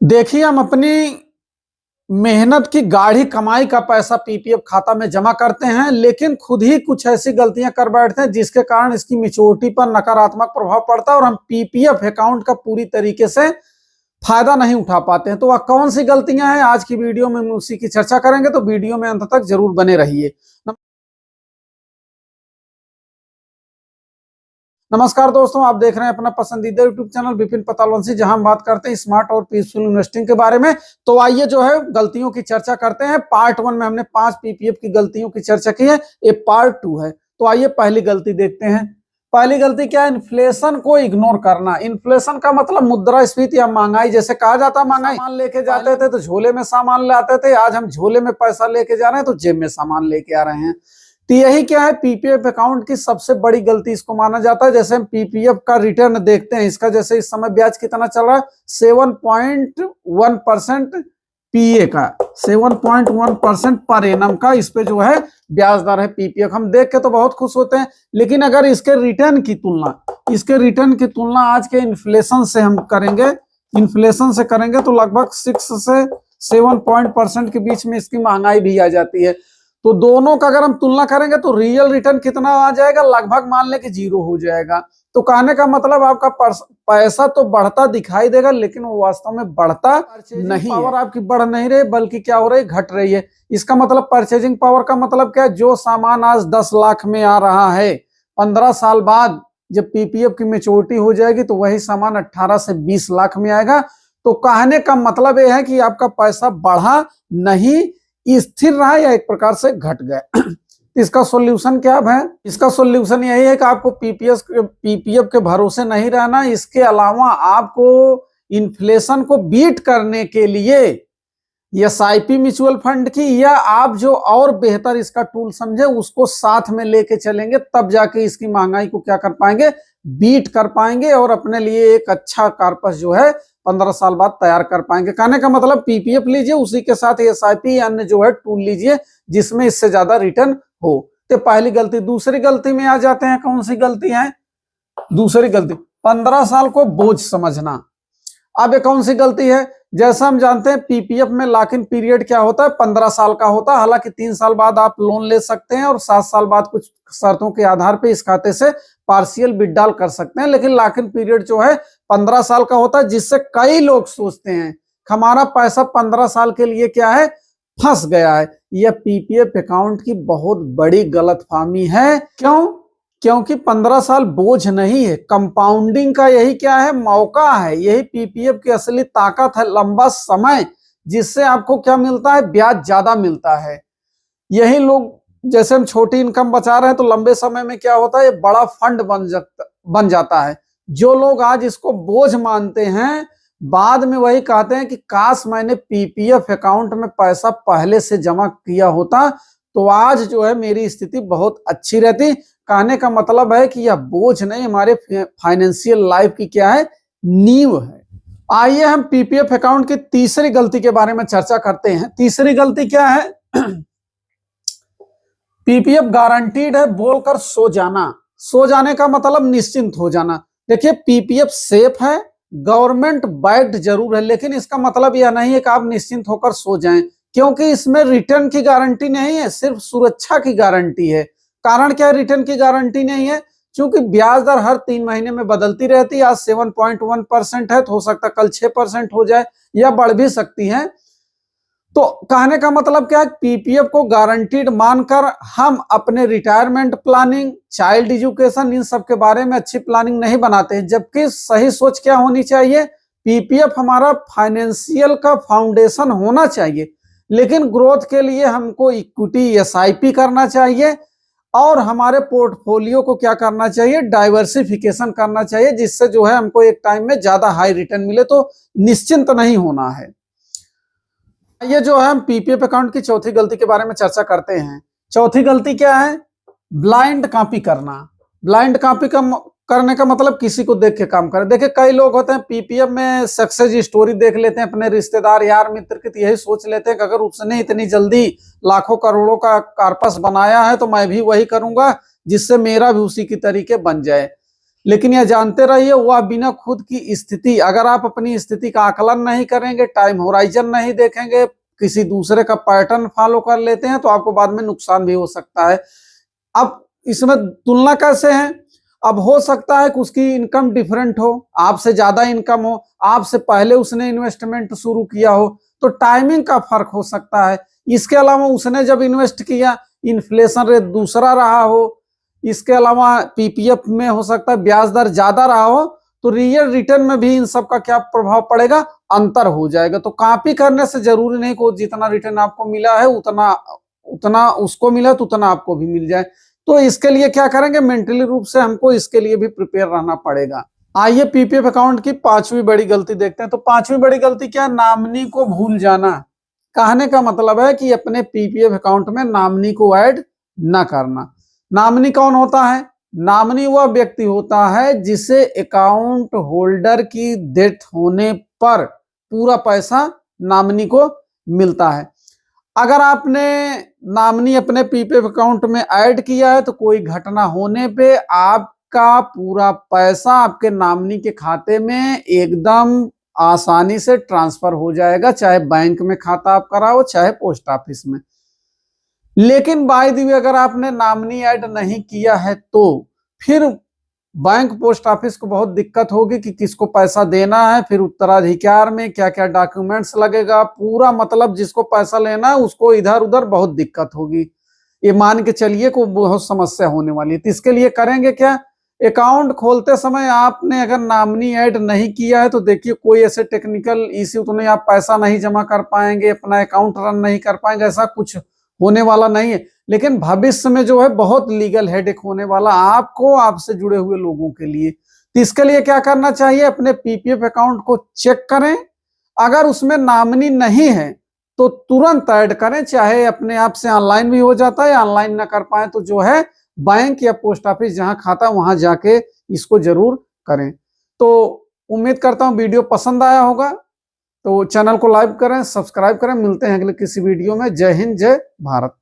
देखिए, हम अपनी मेहनत की गाढ़ी कमाई का पैसा पीपीएफ खाता में जमा करते हैं, लेकिन खुद ही कुछ ऐसी गलतियां कर बैठते हैं जिसके कारण इसकी मैच्योरिटी पर नकारात्मक प्रभाव पड़ता है और हम पीपीएफ अकाउंट का पूरी तरीके से फायदा नहीं उठा पाते हैं। तो वह कौन सी गलतियां हैं, आज की वीडियो में हम उसी की चर्चा करेंगे, तो वीडियो में अंत तक जरूर बने रहिए। नमस्कार दोस्तों, आप देख रहे हैं अपना पसंदीदा यूट्यूब चैनल विपिन पतालवंशी, जहां हम बात करते हैं स्मार्ट और पीसफुल इन्वेस्टिंग के बारे में। तो आइए जो है गलतियों की चर्चा करते हैं। पार्ट 1 में हमने 5 पीपीएफ की गलतियों की चर्चा की है, ये पार्ट 2 है। तो आइए पहली गलती देखते हैं। पहली गलती क्या है? इन्फ्लेशन को इग्नोर करना। इन्फ्लेशन का मतलब मुद्रास्फीति या महंगाई। जैसे कहा जाता है महंगाई, सामान लेके जाते थे तो झोले में सामान ले आते थे, आज हम झोले में पैसा लेके जा रहे हैं तो जेब में सामान लेके आ रहे हैं। तो यही क्या है, पीपीएफ अकाउंट की सबसे बड़ी गलती इसको माना जाता है। जैसे हम पीपीएफ का रिटर्न देखते हैं, इसका जैसे इस समय ब्याज कितना चल रहा है, 7.1% पीए का, 7.1% पर एनम का इस पे जो है ब्याज दर है पीपीएफ। हम देख के तो बहुत खुश होते हैं, लेकिन अगर इसके रिटर्न की तुलना आज के इन्फ्लेशन से हम करेंगे, इन्फ्लेशन से करेंगे तो लगभग 6 से 7% के बीच में इसकी महंगाई भी आ जाती है। तो दोनों का अगर हम तुलना करेंगे तो रियल रिटर्न कितना आ जाएगा, लगभग मान ले कि 0 हो जाएगा। तो कहने का मतलब आपका पैसा तो बढ़ता दिखाई देगा, लेकिन वो वास्तव में बढ़ता नहीं, पावर आपकी बढ़ नहीं रही बल्कि क्या हो रही है, घट रही है। इसका मतलब परचेजिंग पावर का मतलब क्या है, जो सामान आज 10 लाख में आ रहा है, 15 साल बाद जब पीपीएफ की मैच्योरिटी हो जाएगी तो वही सामान 18 से 20 लाख में आएगा। तो कहने का मतलब यह है कि आपका पैसा बढ़ा नहीं, स्थिर रहा या एक प्रकार से घट गया। इसका सॉल्यूशन क्या है? इसका सॉल्यूशन यही है कि आपको पीपीएफ के भरोसे नहीं रहना। इसके अलावा आपको इन्फ्लेशन को बीट करने के लिए एसआईपी म्यूचुअल फंड की, या आप जो और बेहतर इसका टूल समझे उसको साथ में लेके चलेंगे, तब जाके इसकी महंगाई को क्या कर पाएंगे, बीट कर पाएंगे और अपने लिए एक अच्छा कार्पस जो है 15 साल बाद तैयार कर पाएंगे। कहने का मतलब पीपीएफ लीजिए, उसी के साथ एसआईपी अन्य जो है टूल लीजिए जिसमें इससे ज्यादा रिटर्न हो। तो पहली गलती। दूसरी गलती में आ जाते हैं, कौन सी गलती है? दूसरी गलती, 15 साल को बोझ समझना। अब ये कौन सी गलती है? जैसा हम जानते हैं पीपीएफ में लॉक इन पीरियड क्या होता है, 15 साल का होता है। हालांकि 3 साल बाद आप लोन ले सकते हैं और 7 साल बाद कुछ शर्तों के आधार पर इस खाते से पार्शियल विड्रॉल कर सकते हैं, लेकिन लॉक इन पीरियड जो है 15 साल का होता है, जिससे कई लोग सोचते हैं हमारा पैसा 15 साल के लिए क्या है, फंस गया है। यह पीपीएफ अकाउंट की बहुत बड़ी गलतफहमी है। क्यों? क्योंकि 15 साल बोझ नहीं है, कंपाउंडिंग का यही क्या है, मौका है। यही पीपीएफ की असली ताकत है, लंबा समय जिससे आपको क्या मिलता है, ब्याज ज्यादा मिलता है। यही लोग, जैसे हम छोटी इनकम बचा रहे हैं तो लंबे समय में क्या होता है, ये बड़ा फंड बन जाता है। जो लोग आज इसको बोझ मानते हैं, बाद में वही कहते हैं कि काश मैंने पीपीएफ अकाउंट में पैसा पहले से जमा किया होता तो आज जो है मेरी स्थिति बहुत अच्छी रहती। कहने का मतलब है कि यह बोझ नहीं, हमारे फाइनेंशियल लाइफ की क्या है, नींव है। आइए हम पीपीएफ अकाउंट की तीसरी गलती के बारे में चर्चा करते हैं। तीसरी गलती क्या है? पीपीएफ गारंटीड है बोलकर सो जाना। सो जाने का मतलब निश्चिंत हो जाना। देखिए, पीपीएफ सेफ है, गवर्नमेंट बैक्ड जरूर है, लेकिन इसका मतलब यह नहीं है कि आप निश्चिंत होकर सो जाएं, क्योंकि इसमें रिटर्न की गारंटी नहीं है, सिर्फ सुरक्षा की गारंटी है। कारण क्या है रिटर्न की गारंटी नहीं है? क्योंकि ब्याज दर हर 3 महीने में बदलती रहती है। आज 7.1% है, तो हो सकता है कल 6% हो जाए या बढ़ भी सकती है। तो कहने का मतलब क्या है, पीपीएफ को गारंटीड मानकर हम अपने रिटायरमेंट प्लानिंग, चाइल्ड एजुकेशन, इन सब के बारे में अच्छी प्लानिंग नहीं बनाते हैं। जबकि सही सोच क्या होनी चाहिए, पीपीएफ हमारा फाइनेंशियल का फाउंडेशन होना चाहिए, लेकिन ग्रोथ के लिए हमको इक्विटी एसआईपी करना चाहिए और हमारे पोर्टफोलियो को क्या करना चाहिए, डाइवर्सिफिकेशन करना चाहिए, जिससे जो है हमको एक टाइम में ज्यादा हाई रिटर्न मिले। तो निश्चिंत नहीं होना है। ये जो है हम पीपीएफ अकाउंट की चौथी गलती के बारे में चर्चा करते हैं। चौथी गलती क्या है? ब्लाइंड कॉपी करना। ब्लाइंड कॉपी करने का मतलब किसी को देख के काम करें। देखिए, कई लोग होते हैं पीपीएफ में सक्सेस स्टोरी देख लेते हैं अपने रिश्तेदार यार मित्र की, तो यही सोच लेते हैं कि अगर उसने इतनी जल्दी लाखों करोड़ों का कार्पस बनाया है तो मैं भी वही करूंगा जिससे मेरा भी उसी की तरीके बन जाए। लेकिन यह जानते रहिए वह बिना खुद की स्थिति, अगर आप अपनी स्थिति का आकलन नहीं करेंगे, टाइम होराइजन नहीं देखेंगे, किसी दूसरे का पैटर्न फॉलो कर लेते हैं तो आपको बाद में नुकसान भी हो सकता है। अब इसमें तुलना कैसे है? अब हो सकता है कि उसकी इनकम डिफरेंट हो, आपसे ज्यादा इनकम हो, आपसे पहले उसने इन्वेस्टमेंट शुरू किया हो, तो टाइमिंग का फर्क हो सकता है। इसके अलावा उसने जब इन्वेस्ट किया इन्फ्लेशन रेट दूसरा रहा हो, इसके अलावा पीपीएफ में हो सकता है ब्याज दर ज्यादा रहा हो, तो रियल रिटर्न में भी इन सब का क्या प्रभाव पड़ेगा? अंतर हो जाएगा। तो कॉपी करने से जरूरी नहीं कि जितना रिटर्न आपको मिला है उतना उतना उसको मिला तो उतना आपको भी मिल जाए। तो इसके लिए क्या करेंगे? मेंटली रूप से हमको इसके लिए भी प्रिपेयर रहना पड़ेगा। आइए पीपीएफ अकाउंट की पांचवी बड़ी गलती देखते हैं। तो पांचवी बड़ी गलती क्या? नामनी को भूल जाना। कहने का मतलब है कि अपने पीपीएफ अकाउंट में नामनी को ऐड न करना। नामनी कौन होता है? नामनी वह व्यक्ति होता है जिसे अकाउंट होल्डर की डेथ होने पर पूरा पैसा नामनी को मिलता है। अगर आपने नामनी अपने पीपीएफ अकाउंट में ऐड किया है तो कोई घटना होने पे आपका पूरा पैसा आपके नामनी के खाते में एकदम आसानी से ट्रांसफर हो जाएगा, चाहे बैंक में खाता आप कराओ चाहे पोस्ट ऑफिस में। लेकिन बाय द वे अगर आपने नामनी ऐड नहीं किया है तो फिर बैंक पोस्ट ऑफिस को बहुत दिक्कत होगी कि किसको पैसा देना है, फिर उत्तराधिकार में क्या क्या डॉक्यूमेंट्स लगेगा, पूरा मतलब जिसको पैसा लेना है उसको इधर उधर बहुत दिक्कत होगी। ये मान के चलिए को बहुत समस्या होने वाली है। तो इसके लिए करेंगे क्या? अकाउंट खोलते समय आपने अगर नामनी ऐड नहीं किया है तो देखिए कोई ऐसे टेक्निकल इश्यू तो नहीं, आप पैसा नहीं जमा कर पाएंगे, अपना अकाउंट रन नहीं कर पाएंगे, ऐसा कुछ होने वाला नहीं है। लेकिन भविष्य में जो है बहुत लीगल हेडेक होने वाला आपको, आपसे जुड़े हुए लोगों के लिए। तो इसके लिए क्या करना चाहिए? अपने पीपीएफ अकाउंट को चेक करें, अगर उसमें नामनी नहीं है तो तुरंत ऐड करें, चाहे अपने आप से ऑनलाइन भी हो जाता है, ऑनलाइन ना कर पाए तो जो है बैंक या पोस्ट ऑफिस जहां खाता वहां जाके इसको जरूर करें। तो उम्मीद करता हूं वीडियो पसंद आया होगा, तो चैनल को लाइक करें, सब्सक्राइब करें। मिलते हैं अगले किसी वीडियो में। जय हिंद, जय भारत।